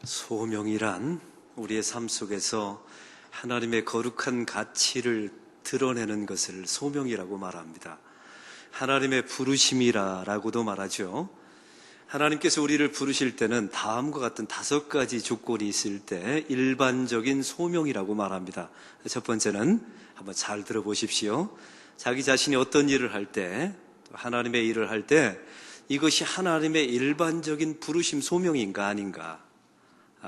소명이란 우리의 삶 속에서 하나님의 거룩한 가치를 드러내는 것을 소명이라고 말합니다. 하나님의 부르심이라고도 말하죠. 하나님께서 우리를 부르실 때는 다음과 같은 5가지 조건이 있을 때 일반적인 소명이라고 말합니다. 첫 번째는 한번 잘 들어보십시오. 자기 자신이 어떤 일을 할 때, 하나님의 일을 할 때 이것이 하나님의 일반적인 부르심 소명인가 아닌가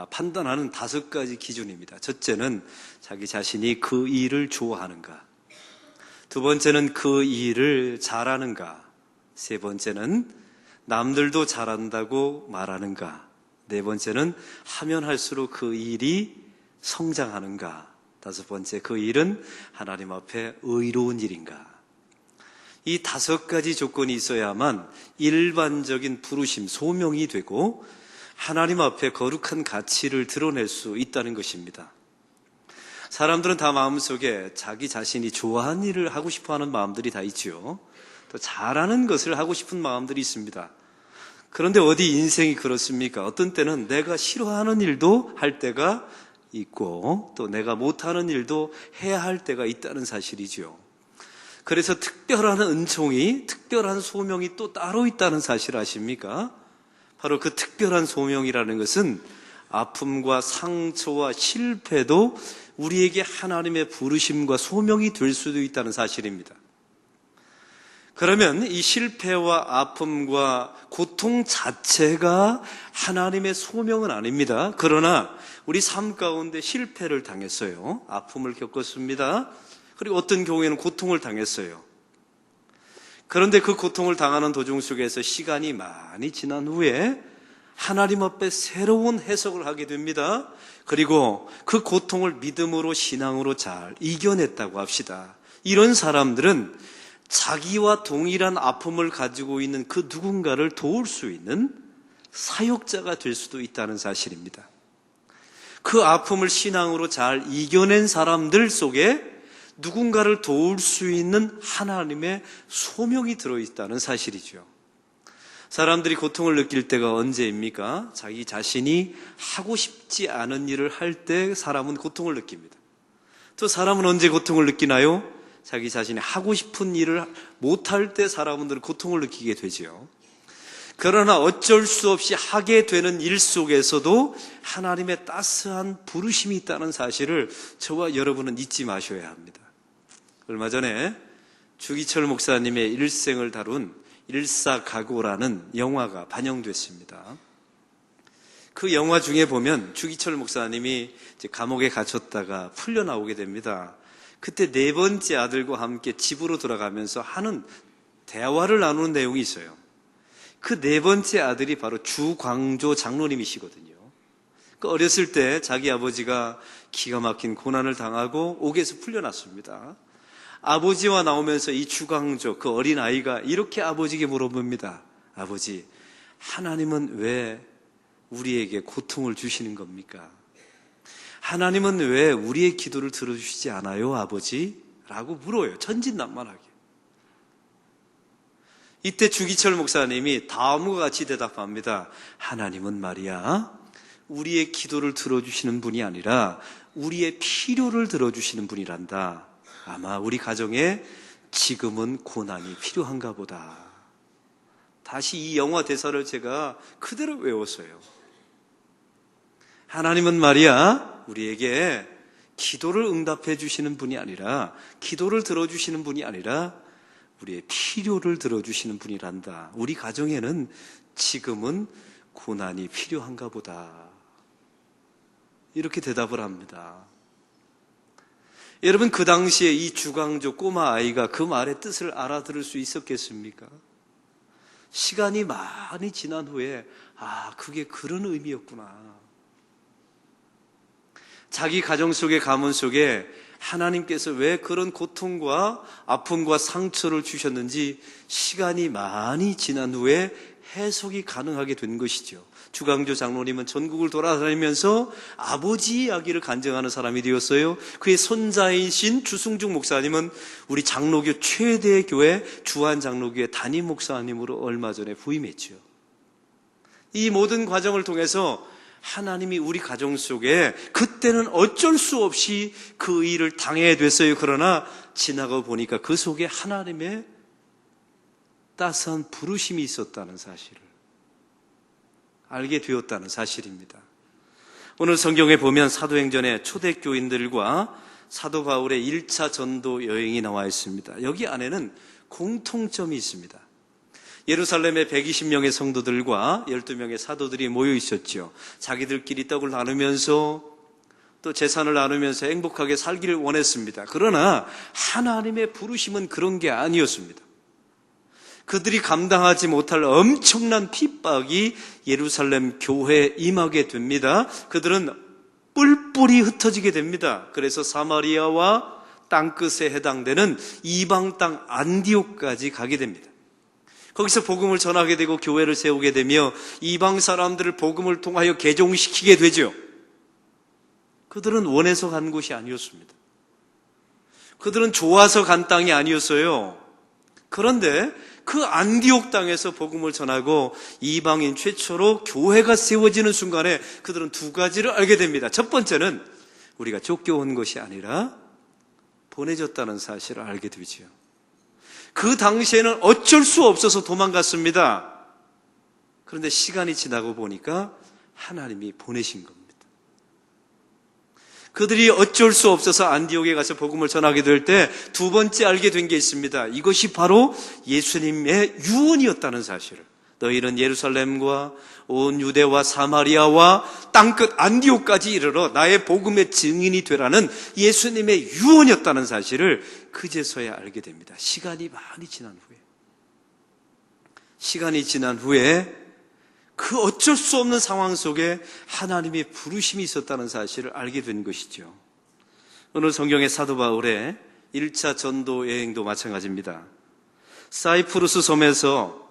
판단하는 5가지 기준입니다. 첫째는 자기 자신이 그 일을 좋아하는가, 두 번째는 그 일을 잘하는가, 세 번째는 남들도 잘한다고 말하는가, 네 번째는 하면 할수록 그 일이 성장하는가, 다섯 번째 그 일은 하나님 앞에 의로운 일인가. 이 5가지 조건이 있어야만 일반적인 부르심, 소명이 되고 하나님 앞에 거룩한 가치를 드러낼 수 있다는 것입니다. 사람들은 다 마음속에 자기 자신이 좋아하는 일을 하고 싶어하는 마음들이 다 있죠. 또 잘하는 것을 하고 싶은 마음들이 있습니다. 그런데 어디 인생이 그렇습니까? 어떤 때는 내가 싫어하는 일도 할 때가 있고 또 내가 못하는 일도 해야 할 때가 있다는 사실이죠. 그래서 특별한 은총이, 특별한 소명이 또 따로 있다는 사실 아십니까? 바로 그 특별한 소명이라는 것은 아픔과 상처와 실패도 우리에게 하나님의 부르심과 소명이 될 수도 있다는 사실입니다. 그러면 이 실패와 아픔과 고통 자체가 하나님의 소명은 아닙니다. 그러나 우리 삶 가운데 실패를 당했어요. 아픔을 겪었습니다. 그리고 어떤 경우에는 고통을 당했어요. 그런데 그 고통을 당하는 도중 속에서 시간이 많이 지난 후에 하나님 앞에 새로운 해석을 하게 됩니다. 그리고 그 고통을 믿음으로, 신앙으로 잘 이겨냈다고 합시다. 이런 사람들은 자기와 동일한 아픔을 가지고 있는 그 누군가를 도울 수 있는 사역자가 될 수도 있다는 사실입니다. 그 아픔을 신앙으로 잘 이겨낸 사람들 속에 누군가를 도울 수 있는 하나님의 소명이 들어있다는 사실이죠. 사람들이 고통을 느낄 때가 언제입니까? 자기 자신이 하고 싶지 않은 일을 할 때 사람은 고통을 느낍니다. 또 사람은 언제 고통을 느끼나요? 자기 자신이 하고 싶은 일을 못할 때 사람들은 고통을 느끼게 되죠. 그러나 어쩔 수 없이 하게 되는 일 속에서도 하나님의 따스한 부르심이 있다는 사실을 저와 여러분은 잊지 마셔야 합니다. 얼마 전에 주기철 목사님의 일생을 다룬 일사각오라는 영화가 반영됐습니다. 그 영화 중에 보면 주기철 목사님이 이제 감옥에 갇혔다가 풀려나오게 됩니다. 그때 4번째 아들과 함께 집으로 돌아가면서 하는 대화를 나누는 내용이 있어요. 그 4번째 아들이 바로 주광조 장로님이시거든요. 그 어렸을 때 자기 아버지가 기가 막힌 고난을 당하고 옥에서 풀려났습니다. 아버지와 나오면서 이 주광조, 그 어린아이가 이렇게 아버지에게 물어봅니다. 아버지, 하나님은 왜 우리에게 고통을 주시는 겁니까? 하나님은 왜 우리의 기도를 들어주시지 않아요, 아버지? 라고 물어요. 천진난만하게. 이때 주기철 목사님이 다음과 같이 대답합니다. 하나님은 말이야, 우리의 기도를 들어주시는 분이 아니라 우리의 필요를 들어주시는 분이란다. 아마 우리 가정에 지금은 고난이 필요한가 보다. 다시 이 영화 대사를 제가 그대로 외웠어요. 하나님은 말이야, 우리에게 기도를 응답해 주시는 분이 아니라, 기도를 들어주시는 분이 아니라 우리의 필요를 들어주시는 분이란다. 우리 가정에는 지금은 고난이 필요한가 보다. 이렇게 대답을 합니다. 여러분, 그 당시에 이 주광조 꼬마 아이가 그 말의 뜻을 알아들을 수 있었겠습니까? 시간이 많이 지난 후에 그게 그런 의미였구나. 자기 가정 속의 가문 속에 하나님께서 왜 그런 고통과 아픔과 상처를 주셨는지 시간이 많이 지난 후에 해석이 가능하게 된 것이죠. 주광조 장로님은 전국을 돌아다니면서 아버지 이야기를 간증하는 사람이 되었어요. 그의 손자이신 주승중 목사님은 우리 장로교 최대 교회 주한장로교회 담임 목사님으로 얼마 전에 부임했죠. 이 모든 과정을 통해서 하나님이 우리 가정 속에 그때는 어쩔 수 없이 그 일을 당해야 됐어요. 그러나 지나가 보니까 그 속에 하나님의 따스한 부르심이 있었다는 사실을 알게 되었다는 사실입니다. 오늘 성경에 보면 사도행전의 초대교인들과 사도 바울의 1차 전도 여행이 나와 있습니다. 여기 안에는 공통점이 있습니다. 예루살렘에 120명의 성도들과 12명의 사도들이 모여 있었죠. 자기들끼리 떡을 나누면서 또 재산을 나누면서 행복하게 살기를 원했습니다. 그러나 하나님의 부르심은 그런 게 아니었습니다. 그들이 감당하지 못할 엄청난 핍박이 예루살렘 교회에 임하게 됩니다. 그들은 뿔뿔이 흩어지게 됩니다. 그래서 사마리아와 땅끝에 해당되는 이방 땅 안디옥까지 가게 됩니다. 거기서 복음을 전하게 되고 교회를 세우게 되며 이방 사람들을 복음을 통하여 개종시키게 되죠. 그들은 원해서 간 곳이 아니었습니다. 그들은 좋아서 간 땅이 아니었어요. 그런데 그 안디옥 땅에서 복음을 전하고 이방인 최초로 교회가 세워지는 순간에 그들은 두 가지를 알게 됩니다. 첫 번째는 우리가 쫓겨온 것이 아니라 보내졌다는 사실을 알게 되죠. 그 당시에는 어쩔 수 없어서 도망갔습니다. 그런데 시간이 지나고 보니까 하나님이 보내신 겁니다. 그들이 어쩔 수 없어서 안디옥에 가서 복음을 전하게 될 때 두 번째 알게 된 게 있습니다. 이것이 바로 예수님의 유언이었다는 사실을. 너희는 예루살렘과 온 유대와 사마리아와 땅끝 안디옥까지 이르러 나의 복음의 증인이 되라는 예수님의 유언이었다는 사실을 그제서야 알게 됩니다. 시간이 지난 후에 그 어쩔 수 없는 상황 속에 하나님의 부르심이 있었다는 사실을 알게 된 것이죠. 오늘 성경의 사도 바울의 1차 전도 여행도 마찬가지입니다. 사이프루스 섬에서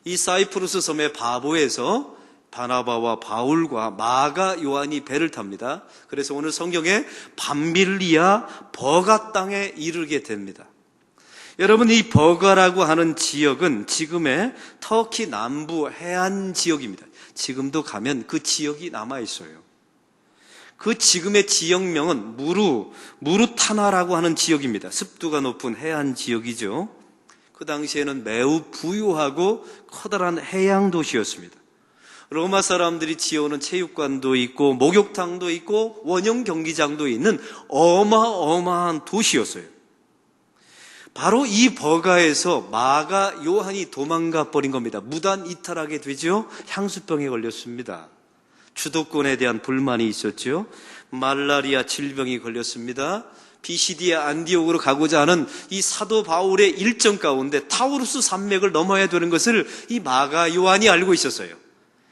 이 사이프루스 섬의 바보에서 바나바와 바울과 마가 요한이 배를 탑니다. 그래서 오늘 성경에 밤빌리아 버가 땅에 이르게 됩니다. 여러분, 이 버가라고 하는 지역은 지금의 터키 남부 해안 지역입니다. 지금도 가면 그 지역이 남아 있어요. 그 지금의 지역명은 무루타나라고 하는 지역입니다. 습도가 높은 해안 지역이죠. 그 당시에는 매우 부유하고 커다란 해양 도시였습니다. 로마 사람들이 지어오는 체육관도 있고 목욕탕도 있고 원형 경기장도 있는 어마어마한 도시였어요. 바로 이 버가에서 마가 요한이 도망가 버린 겁니다. 무단 이탈하게 되죠. 향수병에 걸렸습니다. 주도권에 대한 불만이 있었죠. 말라리아 질병이 걸렸습니다. 비시디아 안디옥으로 가고자 하는 이 사도 바울의 일정 가운데 타우루스 산맥을 넘어야 되는 것을 이 마가 요한이 알고 있었어요.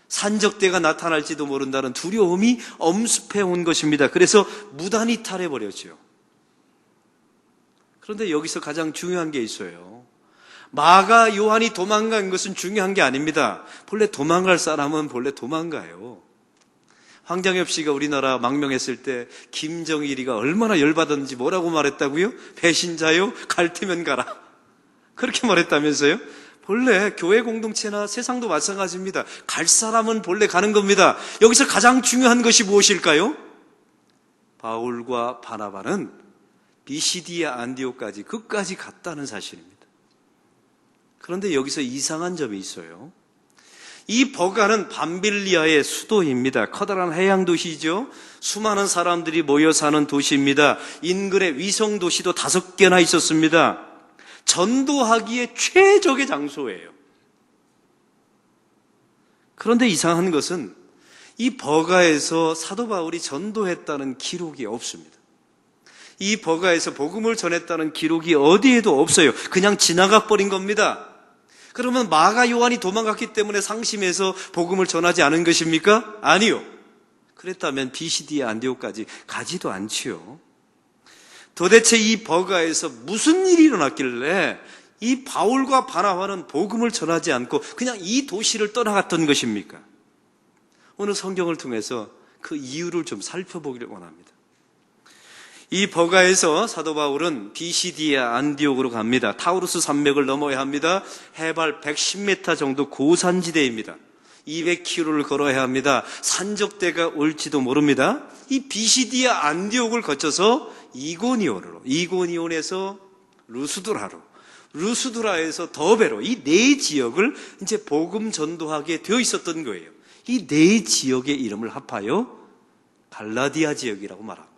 산적대가 나타날지도 모른다는 두려움이 엄습해 온 것입니다. 그래서 무단 이탈해 버렸죠. 그런데 여기서 가장 중요한 게 있어요. 마가 요한이 도망간 것은 중요한 게 아닙니다. 본래 도망갈 사람은 본래 도망가요. 황장엽 씨가 우리나라 망명했을 때 김정일이가 얼마나 열받았는지 뭐라고 말했다고요? 배신자요? 갈 테면 가라. 그렇게 말했다면서요? 본래 교회 공동체나 세상도 마찬가지입니다. 갈 사람은 본래 가는 겁니다. 여기서 가장 중요한 것이 무엇일까요? 바울과 바나바는 비시디아 안디옥까지 끝까지 갔다는 사실입니다. 그런데 여기서 이상한 점이 있어요. 이 버가는 밤빌리아의 수도입니다. 커다란 해양 도시죠. 수많은 사람들이 모여 사는 도시입니다. 인근에 위성 도시도 5개나 있었습니다. 전도하기에 최적의 장소예요. 그런데 이상한 것은 이 버가에서 사도 바울이 전도했다는 기록이 없습니다. 이 버가에서 복음을 전했다는 기록이 어디에도 없어요. 그냥 지나가 버린 겁니다. 그러면 마가 요한이 도망갔기 때문에 상심해서 복음을 전하지 않은 것입니까? 아니요. 그랬다면 비시디아 안디옥까지 가지도 않지요. 도대체 이 버가에서 무슨 일이 일어났길래 이 바울과 바나바는 복음을 전하지 않고 그냥 이 도시를 떠나갔던 것입니까? 오늘 성경을 통해서 그 이유를 좀 살펴보기를 원합니다. 이 버가에서 사도 바울은 비시디아 안디옥으로 갑니다. 타우루스 산맥을 넘어야 합니다. 해발 110m 정도 고산지대입니다. 200km를 걸어야 합니다. 산적대가 올지도 모릅니다. 이 비시디아 안디옥을 거쳐서 이고니온에서 루스드라로, 루스드라에서 더베로, 이 네 지역을 이제 복음 전도하게 되어 있었던 거예요. 이 네 지역의 이름을 합하여 갈라디아 지역이라고 말합니다.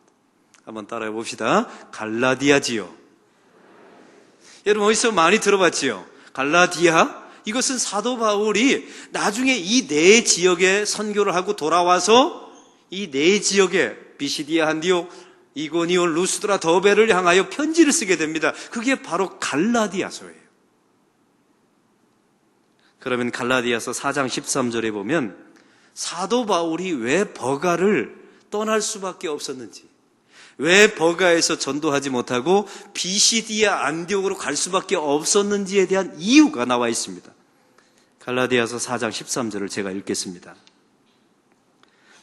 한번 따라해 봅시다. 갈라디아 지역. 여러분 어디서 많이 들어봤지요? 갈라디아? 이것은 사도 바울이 나중에 이 네 지역에 선교를 하고 돌아와서 이 네 지역에 비시디아, 안디옥, 이고니온, 루스드라, 더베를 향하여 편지를 쓰게 됩니다. 그게 바로 갈라디아서예요. 그러면 갈라디아서 4장 13절에 보면 사도 바울이 왜 버가를 떠날 수밖에 없었는지, 왜 버가에서 전도하지 못하고 비시디아 안디옥으로 갈 수밖에 없었는지에 대한 이유가 나와 있습니다. 갈라디아서 4장 13절을 제가 읽겠습니다.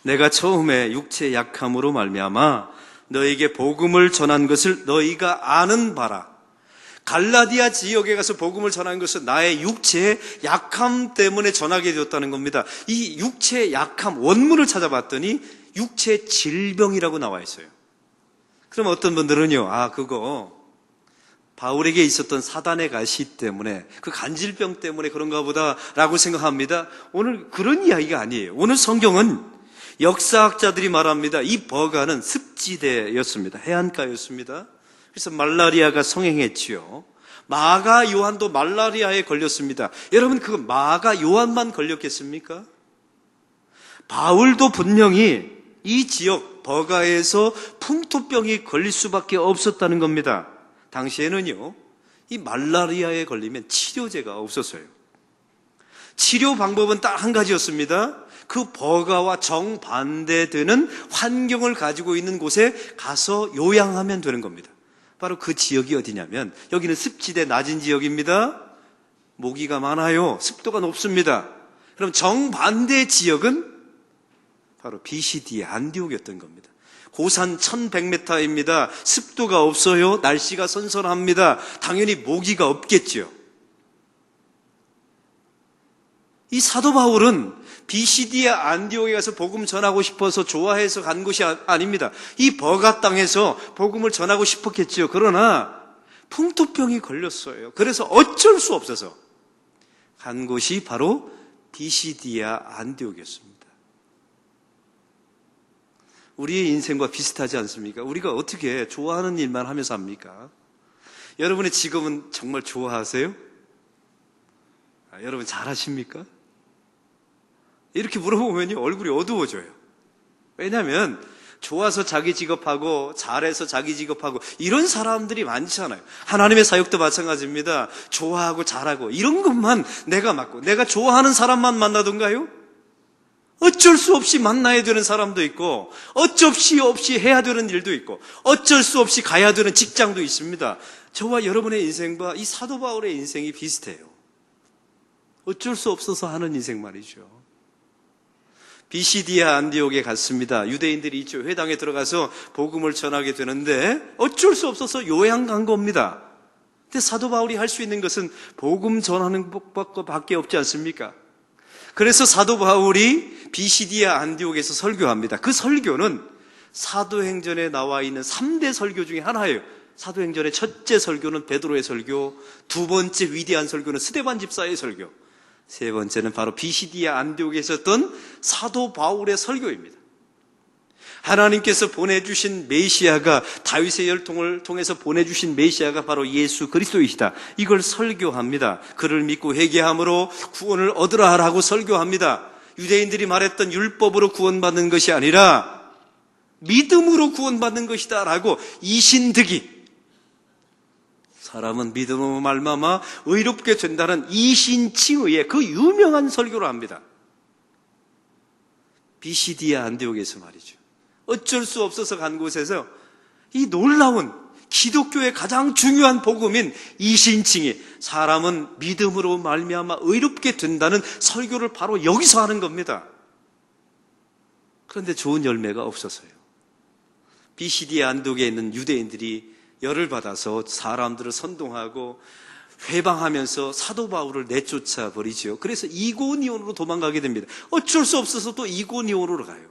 내가 처음에 육체의 약함으로 말미암아 너에게 복음을 전한 것을 너희가 아는 바라. 갈라디아 지역에 가서 복음을 전한 것은 나의 육체의 약함 때문에 전하게 되었다는 겁니다. 이 육체의 약함, 원문을 찾아봤더니 육체의 질병이라고 나와 있어요. 그럼 어떤 분들은요, 그거 바울에게 있었던 사단의 가시 때문에, 그 간질병 때문에 그런가 보다라고 생각합니다. 오늘 그런 이야기가 아니에요. 오늘 성경은 역사학자들이 말합니다. 이 버가는 습지대였습니다. 해안가였습니다. 그래서 말라리아가 성행했지요. 마가 요한도 말라리아에 걸렸습니다. 여러분, 그 마가 요한만 걸렸겠습니까? 바울도 분명히 이 지역 버가에서 풍토병이 걸릴 수밖에 없었다는 겁니다. 당시에는요, 이 말라리아에 걸리면 치료제가 없었어요. 치료 방법은 딱 한 가지였습니다. 그 버가와 정반대되는 환경을 가지고 있는 곳에 가서 요양하면 되는 겁니다. 바로 그 지역이 어디냐면, 여기는 습지대 낮은 지역입니다. 모기가 많아요. 습도가 높습니다. 그럼 정반대 지역은 바로 비시디아 안디옥이었던 겁니다. 고산 1100m입니다. 습도가 없어요. 날씨가 선선합니다. 당연히 모기가 없겠죠. 이 사도 바울은 비시디아 안디옥에 가서 복음 전하고 싶어서 좋아해서 간 곳이 아닙니다. 이 버가 땅에서 복음을 전하고 싶었겠죠. 그러나 풍토병이 걸렸어요. 그래서 어쩔 수 없어서 간 곳이 바로 비시디아 안디옥이었습니다. 우리의 인생과 비슷하지 않습니까? 우리가 어떻게 좋아하는 일만 하면서 합니까? 여러분의 직업은 정말 좋아하세요? 여러분 잘하십니까? 이렇게 물어보면요, 얼굴이 어두워져요. 왜냐하면 좋아서 자기 직업하고 잘해서 자기 직업하고 이런 사람들이 많잖아요. 하나님의 사역도 마찬가지입니다. 좋아하고 잘하고 이런 것만 내가 맡고 내가 좋아하는 사람만 만나던가요? 어쩔 수 없이 만나야 되는 사람도 있고 어쩔 수 없이 해야 되는 일도 있고 어쩔 수 없이 가야 되는 직장도 있습니다. 저와 여러분의 인생과 이 사도 바울의 인생이 비슷해요. 어쩔 수 없어서 하는 인생 말이죠. 비시디아 안디옥에 갔습니다. 유대인들이 있죠. 회당에 들어가서 복음을 전하게 되는데 어쩔 수 없어서 요양 간 겁니다. 근데 사도 바울이 할 수 있는 것은 복음 전하는 것밖에 없지 않습니까? 그래서 사도 바울이 비시디아 안디옥에서 설교합니다. 그 설교는 사도행전에 나와 있는 3대 설교 중에 하나예요. 사도행전의 첫째 설교는 베드로의 설교, 두 번째 위대한 설교는 스데반 집사의 설교, 세 번째는 바로 비시디아 안디옥에 있었던 사도 바울의 설교입니다. 하나님께서 보내주신 메시아가, 다윗의 혈통을 통해서 보내주신 메시아가 바로 예수 그리스도이시다. 이걸 설교합니다. 그를 믿고 회개함으로 구원을 얻으라 하라고 설교합니다. 유대인들이 말했던 율법으로 구원받는 것이 아니라 믿음으로 구원받는 것이다 라고 이신득이, 사람은 믿음으로 말미암아 의롭게 된다는 이신칭의의 그 유명한 설교를 합니다. 비시디아 안디옥에서 말이죠. 어쩔 수 없어서 간 곳에서 이 놀라운 기독교의 가장 중요한 복음인 이신칭의, 사람은 믿음으로 말미암아 의롭게 된다는 설교를 바로 여기서 하는 겁니다. 그런데 좋은 열매가 없었어요. 비시디아 안디옥에 있는 유대인들이 열을 받아서 사람들을 선동하고 회방하면서 사도 바울을 내쫓아 버리죠. 그래서 이고니온으로 도망가게 됩니다. 어쩔 수 없어서 또 이고니온으로 가요.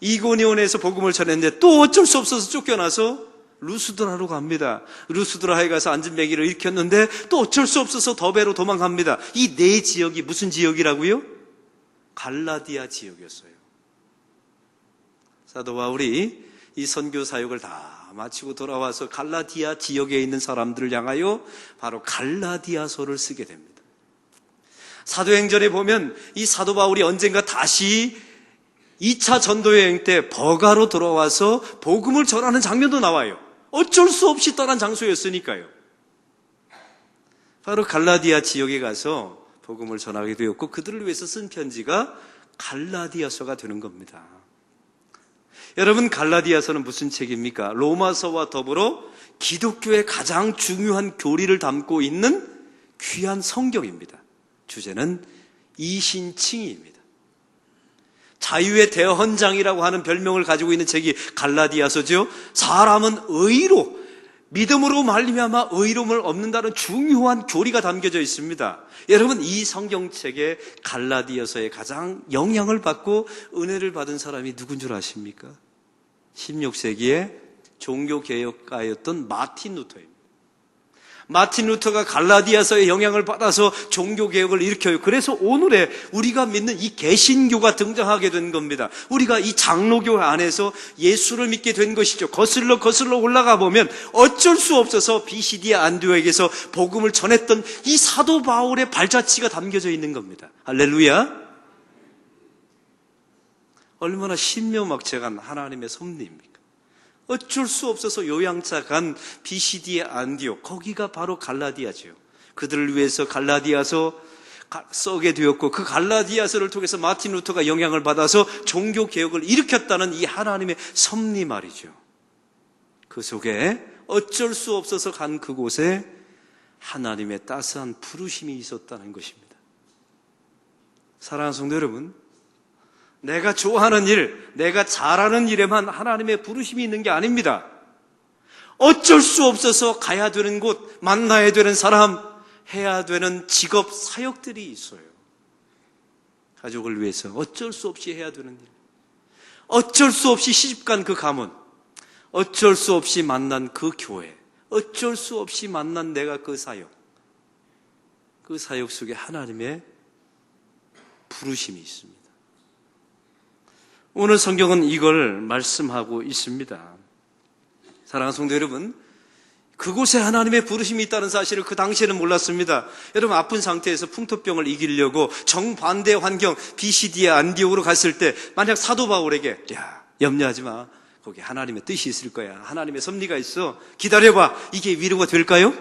이고니온에서 복음을 전했는데 또 어쩔 수 없어서 쫓겨나서 루스드라로 갑니다. 루스드라에 가서 안진뱅이를 일으켰는데 또 어쩔 수 없어서 더베로 도망갑니다. 이 네 지역이 무슨 지역이라고요? 갈라디아 지역이었어요. 사도 바울이 이 선교 사역을 다 마치고 돌아와서 갈라디아 지역에 있는 사람들을 향하여 바로 갈라디아서를 쓰게 됩니다. 사도행전에 보면 이 사도 바울이 언젠가 다시 2차 전도여행 때 버가로 돌아와서 복음을 전하는 장면도 나와요. 어쩔 수 없이 떠난 장소였으니까요. 바로 갈라디아 지역에 가서 복음을 전하게 되었고 그들을 위해서 쓴 편지가 갈라디아서가 되는 겁니다. 여러분, 갈라디아서는 무슨 책입니까? 로마서와 더불어 기독교의 가장 중요한 교리를 담고 있는 귀한 성경입니다. 주제는 이신칭의입니다. 자유의 대헌장이라고 하는 별명을 가지고 있는 책이 갈라디아서죠. 사람은 의로, 믿음으로 말미암아 의로움을 얻는다는 중요한 교리가 담겨져 있습니다. 여러분, 이 성경책의 갈라디아서에 가장 영향을 받고 은혜를 받은 사람이 누군 줄 아십니까? 16세기의 종교개혁가였던 마틴 루터입니다. 마틴 루터가 갈라디아서의 영향을 받아서 종교개혁을 일으켜요. 그래서 오늘의 우리가 믿는 이 개신교가 등장하게 된 겁니다. 우리가 이 장로교 안에서 예수를 믿게 된 것이죠. 거슬러 올라가 보면 어쩔 수 없어서 비시디아 안디옥에서 복음을 전했던 이 사도 바울의 발자취가 담겨져 있는 겁니다. 할렐루야. 얼마나 신묘막측한 하나님의 섭리입니까? 어쩔 수 없어서 요양차 간 비시디의 안디옥, 거기가 바로 갈라디아죠. 그들을 위해서 갈라디아서 써게 되었고 그 갈라디아서를 통해서 마틴 루터가 영향을 받아서 종교개혁을 일으켰다는 이 하나님의 섭리 말이죠. 그 속에 어쩔 수 없어서 간 그곳에 하나님의 따스한 부르심이 있었다는 것입니다. 사랑하는 성도 여러분, 내가 좋아하는 일, 내가 잘하는 일에만 하나님의 부르심이 있는 게 아닙니다. 어쩔 수 없어서 가야 되는 곳, 만나야 되는 사람, 해야 되는 직업, 사역들이 있어요. 가족을 위해서 어쩔 수 없이 해야 되는 일, 어쩔 수 없이 시집간 그 가문, 어쩔 수 없이 만난 그 교회, 어쩔 수 없이 만난 내가 그 사역, 그 사역 속에 하나님의 부르심이 있습니다. 오늘 성경은 이걸 말씀하고 있습니다. 사랑하는 성도 여러분, 그곳에 하나님의 부르심이 있다는 사실을 그 당시에는 몰랐습니다. 여러분, 아픈 상태에서 풍토병을 이기려고 정반대의 환경 비시디아 안디옥으로 갔을 때 만약 사도 바울에게 염려하지 마, 거기 하나님의 뜻이 있을 거야, 하나님의 섭리가 있어, 기다려봐, 이게 위로가 될까요?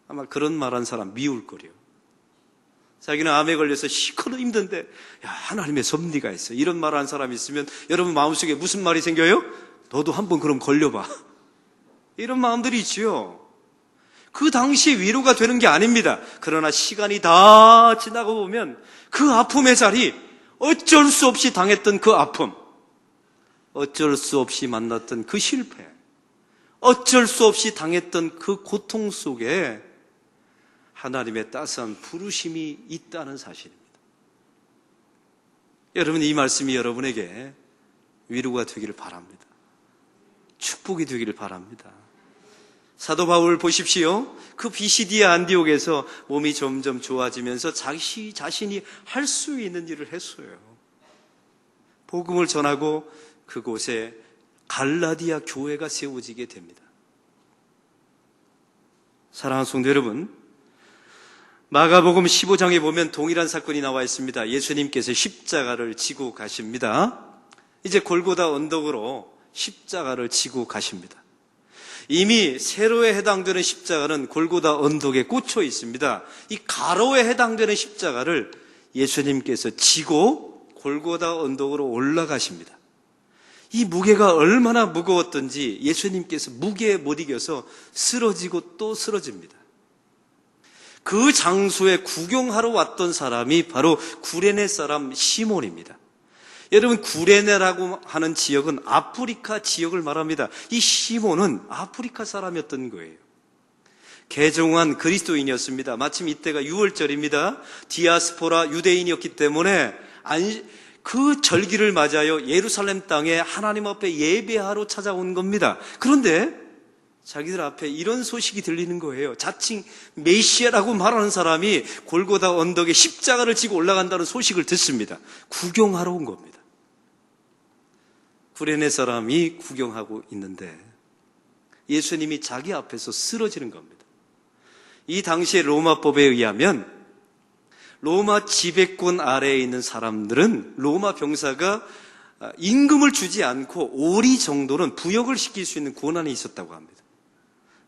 아마 그런 말한 사람 미울 거래요. 자기는 암에 걸려서 시커러 힘든데 하나님의 섭리가 있어, 이런 말하는 사람이 있으면 여러분 마음속에 무슨 말이 생겨요? 너도 한번 그럼 걸려봐, 이런 마음들이 있지요. 그 당시에 위로가 되는 게 아닙니다. 그러나 시간이 다 지나고 보면 그 아픔의 자리, 어쩔 수 없이 당했던 그 아픔, 어쩔 수 없이 만났던 그 실패, 어쩔 수 없이 당했던 그 고통 속에 하나님의 따스한 부르심이 있다는 사실입니다. 여러분, 이 말씀이 여러분에게 위로가 되기를 바랍니다. 축복이 되기를 바랍니다. 사도 바울 보십시오. 그 비시디아 안디옥에서 몸이 점점 좋아지면서 자신이 할 수 있는 일을 했어요. 복음을 전하고 그곳에 갈라디아 교회가 세워지게 됩니다. 사랑하는 성도 여러분, 마가복음 15장에 보면 동일한 사건이 나와 있습니다. 예수님께서 십자가를 지고 가십니다. 이제 골고다 언덕으로 십자가를 지고 가십니다. 이미 세로에 해당되는 십자가는 골고다 언덕에 꽂혀 있습니다. 이 가로에 해당되는 십자가를 예수님께서 지고 골고다 언덕으로 올라가십니다. 이 무게가 얼마나 무거웠던지 예수님께서 무게에 못 이겨서 쓰러지고 또 쓰러집니다. 그 장소에 구경하러 왔던 사람이 바로 구레네 사람 시몬입니다. 여러분, 구레네라고 하는 지역은 아프리카 지역을 말합니다. 이 시몬은 아프리카 사람이었던 거예요. 개종한 그리스도인이었습니다. 마침 이때가 6월절입니다. 디아스포라 유대인이었기 때문에 그 절기를 맞아요 예루살렘 땅에 하나님 앞에 예배하러 찾아온 겁니다. 그런데 자기들 앞에 이런 소식이 들리는 거예요. 자칭 메시아라고 말하는 사람이 골고다 언덕에 십자가를 지고 올라간다는 소식을 듣습니다. 구경하러 온 겁니다. 구레네 사람이 구경하고 있는데 예수님이 자기 앞에서 쓰러지는 겁니다. 이 당시의 로마법에 의하면 로마 지배권 아래에 있는 사람들은 로마 병사가 임금을 주지 않고 오리 정도는 부역을 시킬 수 있는 권한이 있었다고 합니다.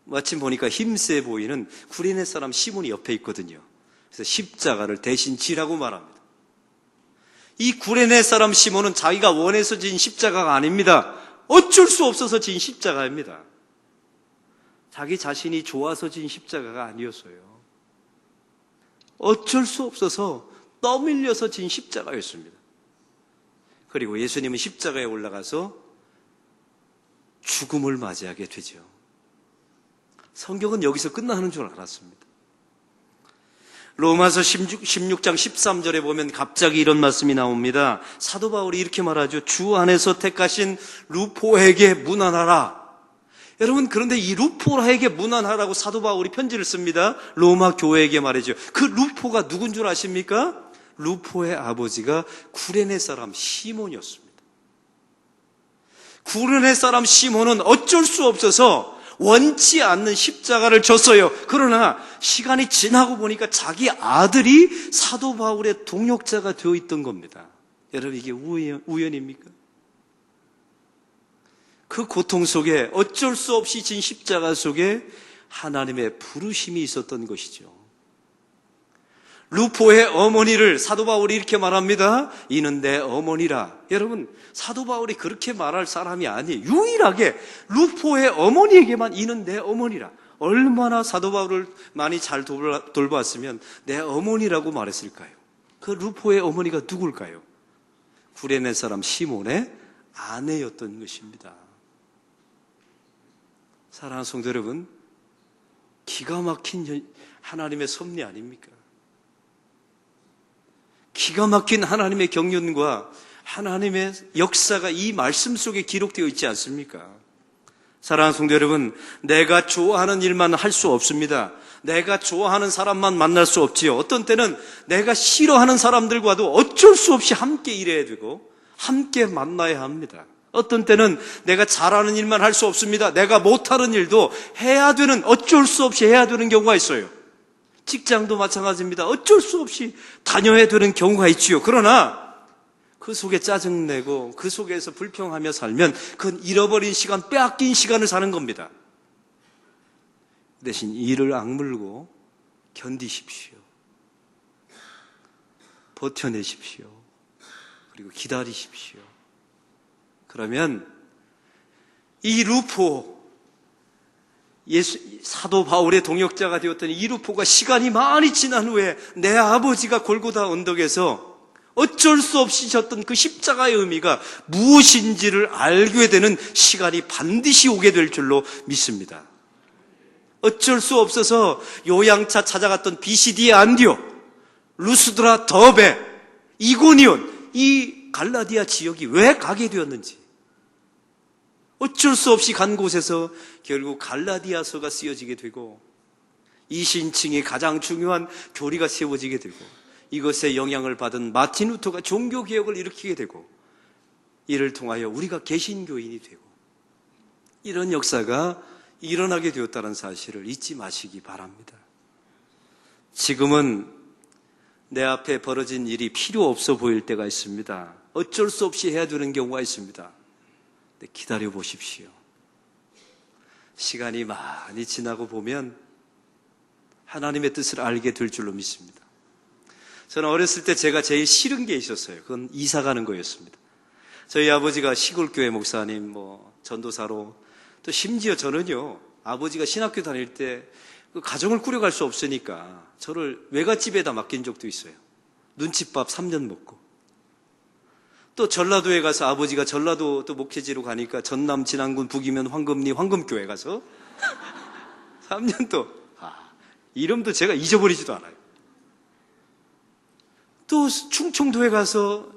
마침 보니까 힘세 보이는 구레네 사람 시몬이 옆에 있거든요. 그래서 십자가를 대신 지라고 말합니다. 이 구레네 사람 시몬은 자기가 원해서 진 십자가가 아닙니다. 어쩔 수 없어서 진 십자가입니다. 자기 자신이 좋아서 진 십자가가 아니었어요. 어쩔 수 없어서 떠밀려서 진 십자가였습니다. 그리고 예수님은 십자가에 올라가서 죽음을 맞이하게 되죠. 성경은 여기서 끝나는 줄 알았습니다. 로마서 16장 13절에 보면 갑자기 이런 말씀이 나옵니다. 사도 바울이 이렇게 말하죠. 주 안에서 택하신 루포에게 문안하라. 여러분, 그런데 이 루포에게 문안하라고 사도 바울이 편지를 씁니다. 로마 교회에게 말이죠. 그 루포가 누군 줄 아십니까? 루포의 아버지가 구레네 사람 시몬이었습니다. 구레네 사람 시몬은 어쩔 수 없어서 원치 않는 십자가를 졌어요. 그러나 시간이 지나고 보니까 자기 아들이 사도 바울의 동역자가 되어 있던 겁니다. 여러분, 이게 우연입니까? 그 고통 속에 어쩔 수 없이 진 십자가 속에 하나님의 부르심이 있었던 것이죠. 루포의 어머니를 사도 바울이 이렇게 말합니다. 이는 내 어머니라. 여러분, 사도 바울이 그렇게 말할 사람이 아니에요. 유일하게 루포의 어머니에게만 이는 내 어머니라. 얼마나 사도 바울을 많이 잘 돌봤으면 내 어머니라고 말했을까요? 그 루포의 어머니가 누굴까요? 구레네 사람 시몬의 아내였던 것입니다. 사랑하는 성도 여러분, 기가 막힌 하나님의 섭리 아닙니까? 기가 막힌 하나님의 경륜과 하나님의 역사가 이 말씀 속에 기록되어 있지 않습니까? 사랑하는 성도 여러분, 내가 좋아하는 일만 할 수 없습니다. 내가 좋아하는 사람만 만날 수 없지요. 어떤 때는 내가 싫어하는 사람들과도 어쩔 수 없이 함께 일해야 되고 함께 만나야 합니다. 어떤 때는 내가 잘하는 일만 할 수 없습니다. 내가 못하는 일도 해야 되는, 어쩔 수 없이 해야 되는 경우가 있어요. 직장도 마찬가지입니다. 어쩔 수 없이 다녀야 되는 경우가 있지요. 그러나 그 속에 짜증내고 그 속에서 불평하며 살면 그건 잃어버린 시간, 빼앗긴 시간을 사는 겁니다. 대신 이를 악물고 견디십시오. 버텨내십시오. 그리고 기다리십시오. 그러면 이 루포, 사도 바울의 동역자가 되었던 이 루포가 시간이 많이 지난 후에 내 아버지가 골고다 언덕에서 어쩔 수 없이 졌던 그 십자가의 의미가 무엇인지를 알게 되는 시간이 반드시 오게 될 줄로 믿습니다. 어쩔 수 없어서 요양차 찾아갔던 비시디의 안디옥, 루스드라, 더베, 이고니온, 이 갈라디아 지역이 왜 가게 되었는지, 어쩔 수 없이 간 곳에서 결국 갈라디아서가 쓰여지게 되고 이신층의 가장 중요한 교리가 세워지게 되고 이것에 영향을 받은 마틴 루터가 종교개혁을 일으키게 되고 이를 통하여 우리가 개신교인이 되고 이런 역사가 일어나게 되었다는 사실을 잊지 마시기 바랍니다. 지금은 내 앞에 벌어진 일이 필요 없어 보일 때가 있습니다. 어쩔 수 없이 해야 되는 경우가 있습니다. 기다려 보십시오. 시간이 많이 지나고 보면 하나님의 뜻을 알게 될 줄로 믿습니다. 저는 어렸을 때 제가 제일 싫은 게 있었어요. 그건 이사 가는 거였습니다. 저희 아버지가 시골교회 목사님, 전도사로, 또 심지어 저는요, 아버지가 신학교 다닐 때 그 가정을 꾸려갈 수 없으니까 저를 외갓집에다 맡긴 적도 있어요. 눈칫밥 3년 먹고. 또 전라도에 가서 아버지가 전라도 또 목회지로 가니까 전남 진안군 북이면 황금리 황금교회 가서 3년 또 이름도 제가 잊어버리지도 않아요. 또 충청도에 가서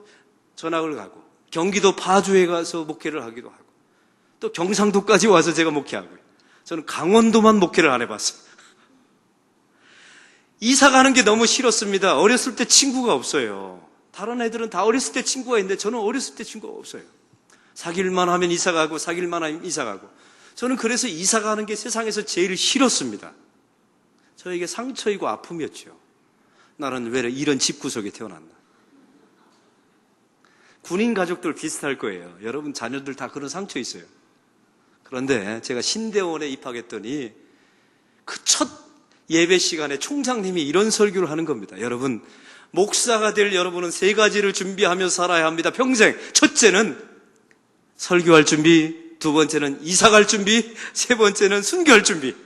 전학을 가고, 경기도 파주에 가서 목회를 하기도 하고, 또 경상도까지 와서 제가 목회하고요. 저는 강원도만 목회를 안 해봤어요. 이사 가는 게 너무 싫었습니다. 어렸을 때 친구가 없어요. 다른 애들은 다 어렸을 때 친구가 있는데 저는 어렸을 때 친구가 없어요. 사귈만 하면 이사 가고, 사귈만 하면 이사 가고. 저는 그래서 이사 가는 게 세상에서 제일 싫었습니다. 저에게 상처이고 아픔이었죠. 나는 왜 이런 집구석에 태어났나. 군인 가족들 비슷할 거예요. 여러분 자녀들 다 그런 상처 있어요. 그런데 제가 신대원에 입학했더니 그 첫 예배 시간에 총장님이 이런 설교를 하는 겁니다. 여러분, 목사가 될 여러분은 3가지를 준비하며 살아야 합니다. 평생. 첫째는 설교할 준비, 2번째는 이사갈 준비, 3번째는 순교할 준비.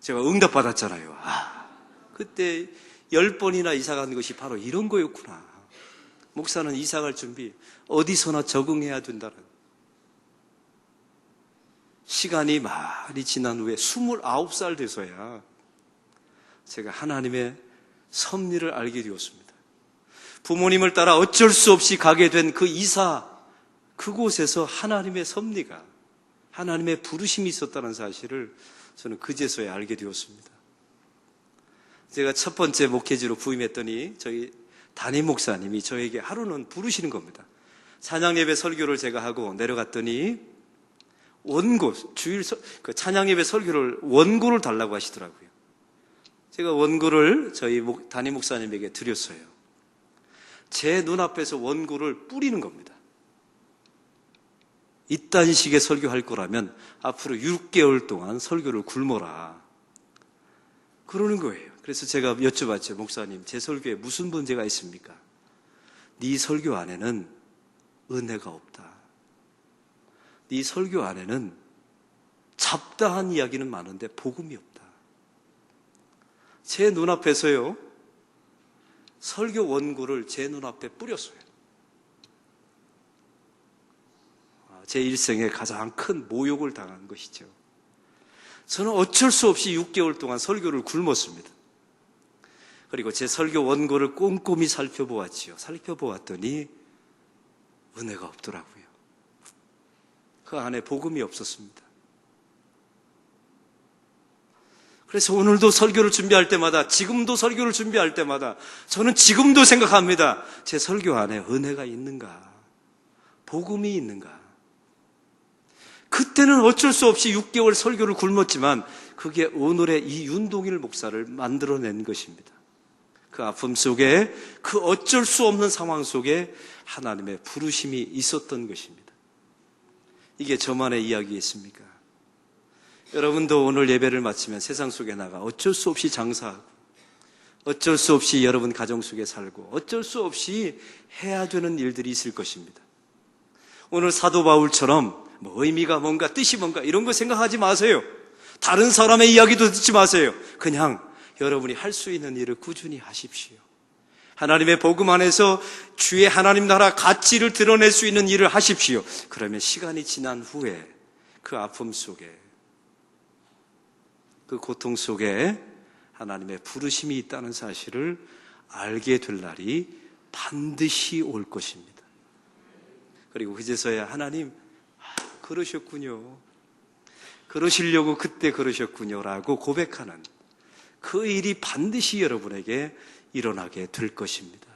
제가 응답받았잖아요. 그때 10번이나 이사간 것이 바로 이런 거였구나. 목사는 이사갈 준비, 어디서나 적응해야 된다는. 시간이 많이 지난 후에 29살 돼서야 제가 하나님의 섭리를 알게 되었습니다. 부모님을 따라 어쩔 수 없이 가게 된 그 이사, 그곳에서 하나님의 섭리가, 하나님의 부르심이 있었다는 사실을 저는 그제서야 알게 되었습니다. 제가 첫 번째 목회지로 부임했더니 저희 담임 목사님이 저에게 하루는 부르시는 겁니다. 찬양 예배 설교를 제가 하고 내려갔더니 원고, 그 찬양 예배 설교를 원고를 달라고 하시더라고요. 제가 원고를 저희 담임 목사님에게 드렸어요. 제 눈앞에서 원고를 뿌리는 겁니다. 이딴 식의 설교할 거라면 앞으로 6개월 동안 설교를 굶어라. 그러는 거예요. 그래서 제가 여쭤봤죠. 목사님, 제 설교에 무슨 문제가 있습니까? 네 설교 안에는 은혜가 없다. 네 설교 안에는 잡다한 이야기는 많은데 복음이 없다. 제 눈앞에서요, 설교 원고를 제 눈앞에 뿌렸어요. 제 일생에 가장 큰 모욕을 당한 것이죠. 저는 어쩔 수 없이 6개월 동안 설교를 굶었습니다. 그리고 제 설교 원고를 꼼꼼히 살펴보았지요. 살펴보았더니 은혜가 없더라고요. 그 안에 복음이 없었습니다. 그래서 오늘도 설교를 준비할 때마다, 지금도 설교를 준비할 때마다 저는 지금도 생각합니다. 제 설교 안에 은혜가 있는가? 복음이 있는가? 그때는 어쩔 수 없이 6개월 설교를 굶었지만 그게 오늘의 이 윤동일 목사를 만들어낸 것입니다. 그 아픔 속에, 그 어쩔 수 없는 상황 속에 하나님의 부르심이 있었던 것입니다. 이게 저만의 이야기겠습니까? 여러분도 오늘 예배를 마치면 세상 속에 나가 어쩔 수 없이 장사하고, 어쩔 수 없이 여러분 가정 속에 살고, 어쩔 수 없이 해야 되는 일들이 있을 것입니다. 오늘 사도 바울처럼 의미가 뭔가, 뜻이 뭔가 이런 거 생각하지 마세요. 다른 사람의 이야기도 듣지 마세요. 그냥 여러분이 할 수 있는 일을 꾸준히 하십시오. 하나님의 복음 안에서 주의 하나님 나라 가치를 드러낼 수 있는 일을 하십시오. 그러면 시간이 지난 후에 그 아픔 속에, 그 고통 속에 하나님의 부르심이 있다는 사실을 알게 될 날이 반드시 올 것입니다. 그리고 그제서야 하나님, 그러셨군요. 그러시려고 그때 그러셨군요. 라고 고백하는 그 일이 반드시 여러분에게 일어나게 될 것입니다.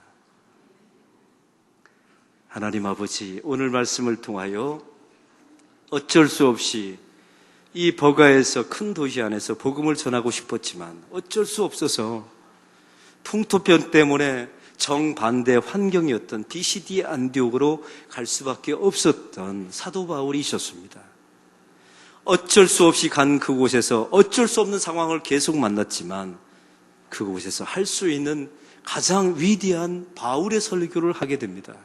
하나님 아버지, 오늘 말씀을 통하여 어쩔 수 없이 이 버가에서, 큰 도시 안에서 복음을 전하고 싶었지만 어쩔 수 없어서 풍토병 때문에 정반대 환경이었던 BCD 안디옥으로 갈 수밖에 없었던 사도 바울이셨습니다. 어쩔 수 없이 간 그곳에서 어쩔 수 없는 상황을 계속 만났지만 그곳에서 할 수 있는 가장 위대한 바울의 설교를 하게 됩니다.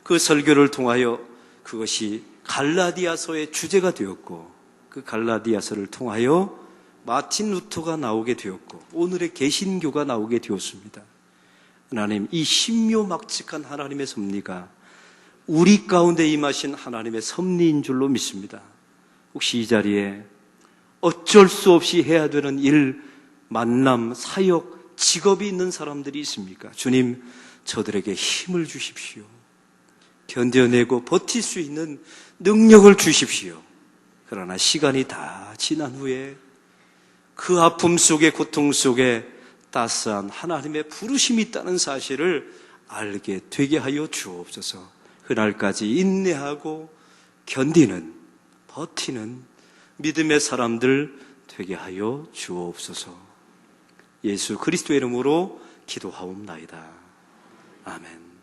그 설교를 통하여 그것이 갈라디아서의 주제가 되었고, 그 갈라디아서를 통하여 마틴 루터가 나오게 되었고, 오늘의 개신교가 나오게 되었습니다. 하나님, 이 신묘막측한 하나님의 섭리가 우리 가운데 임하신 하나님의 섭리인 줄로 믿습니다. 혹시 이 자리에 어쩔 수 없이 해야 되는 일 만남, 사역, 직업이 있는 사람들이 있습니까? 주님, 저들에게 힘을 주십시오. 견뎌내고 버틸 수 있는 능력을 주십시오. 그러나 시간이 다 지난 후에 그 아픔 속에, 고통 속에 따스한 하나님의 부르심이 있다는 사실을 알게 되게 하여 주옵소서. 그날까지 인내하고 견디는, 버티는 믿음의 사람들 되게 하여 주옵소서. 예수 그리스도의 이름으로 기도하옵나이다. 아멘.